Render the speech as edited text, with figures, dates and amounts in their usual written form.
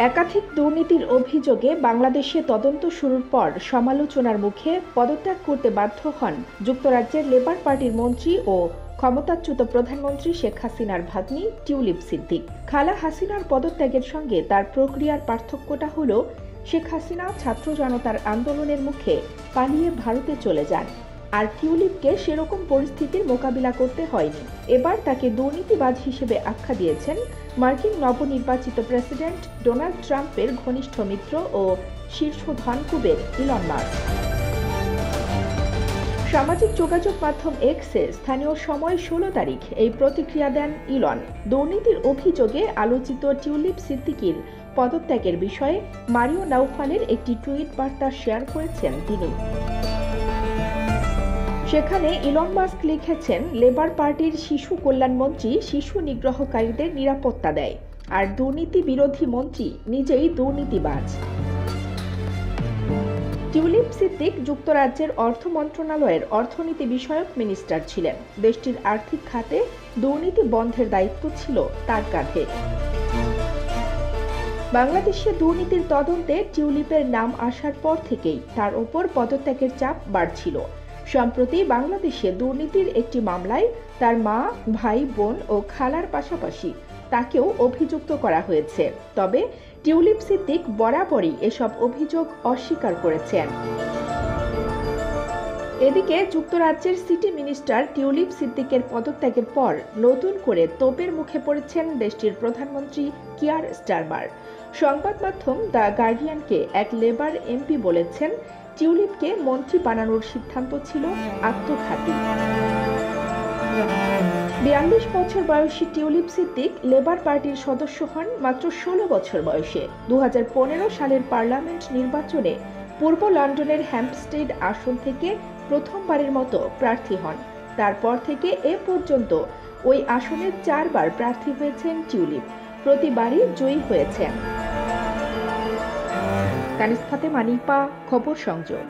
একাধিক দুর্নীতির অভিযোগে বাংলাদেশে তদন্ত শুরুর পর সমালোচনার মুখে পদত্যাগ করতে বাধ্য হন যুক্তরাজ্যের লেবার পার্টির মন্ত্রী ও ক্ষমতাচ্যুত প্রধানমন্ত্রী শেখ হাসিনার ভাগ্নি টিউলিপ সিদ্দিক। খালা হাসিনার পদত্যাগের সঙ্গে তার প্রক্রিয়ার পার্থক্যটা হল, শেখ হাসিনা ছাত্র জনতার আন্দোলনের মুখে পালিয়ে ভারতে চলে যান, আর টিউলিপকে সেরকম পরিস্থিতির মোকাবিলা করতে হয়নি। এবার তাকে দুর্নীতিবাজ হিসেবে আখ্যা দিয়েছেন মার্কিন নবনির্বাচিত প্রেসিডেন্ট ডোনাল্ড ট্রাম্পের ঘনিষ্ঠ মিত্র ও শীর্ষ ধনকুবের ইলন মাস্ক। সামাজিক যোগাযোগ মাধ্যম এক্সে স্থানীয় সময় 16 তারিখ এই প্রতিক্রিয়া দেন ইলন। দুর্নীতির অভিযোগে আলোচিত টিউলিপ সিদ্দিকির পদত্যাগের বিষয়ে মারিও নাউফালের একটি টুইট বার্তা শেয়ার করেছেন তিনি। সেখানে ইলন মাস্ক লিখেছেন, লেবার পার্টির শিশু কল্যাণমন্ত্রী শিশু নিগ্রহকারীদের নিরাপত্তা দেয়, আর দুর্নীতি বিরোধী মন্ত্রী নিজেই দুর্নীতিবাজ। টিউলিপ সিদ্দিক যুক্তরাজ্যের অর্থ মন্ত্রণালয়ের অর্থনীতি বিষয়ক মিনিস্টার ছিলেন। দেশটির আর্থিক খাতে দুর্নীতি বন্ধের দায়িত্ব ছিল তার কাঁধে। বাংলাদেশে দুর্নীতির তদন্তে টিউলিপের নাম আসার পর থেকেই তার ওপর পদত্যাগের চাপ বাড়ছিল। সম্প্রতি বাংলাদেশে দুর্নীতির একটি মামলায় তার মা, ভাই, বোন ও খালার পাশাপাশি তাকেও অভিযুক্ত করা হয়েছে। তবে টিউলিপ সিদ্দিক বরাবরই এসব অভিযোগ অস্বীকার করেছেন। এদিকে যুক্তরাজ্যের সিটি মিনিস্টার টিউলিপ সিদ্দিকের পদত্যাগের পর নতুন করে তোপের মুখে পড়েছেন দেশটির প্রধানমন্ত্রী কিয়ার স্টারমার। সংবাদ মাধ্যম দ্য গার্ডিয়ানকে এক লেবার এমপি বলেছেন, টিউলিপকে মন্ত্রী বানানোর সিদ্ধান্ত ছিল আত্মঘাতী। 42 বছর বয়সী টিউলিপ সিদ্দিক লেবার পার্টির সদস্য হন মাত্র 16 বছর বয়সে। 2015 সালের পার্লামেন্ট নির্বাচনে পূর্ব লন্ডনের হ্যাম্পস্টেড আসন থেকে প্রথমবারের মতো প্রার্থী হন। তারপর থেকে এ পর্যন্ত ওই আসনে 4 বার প্রার্থী হয়েছেন টিউলিপ, প্রতিবারই জয়ী হয়েছেন। কানিজ ফাতেমা নিপা, খবর সংযোগ।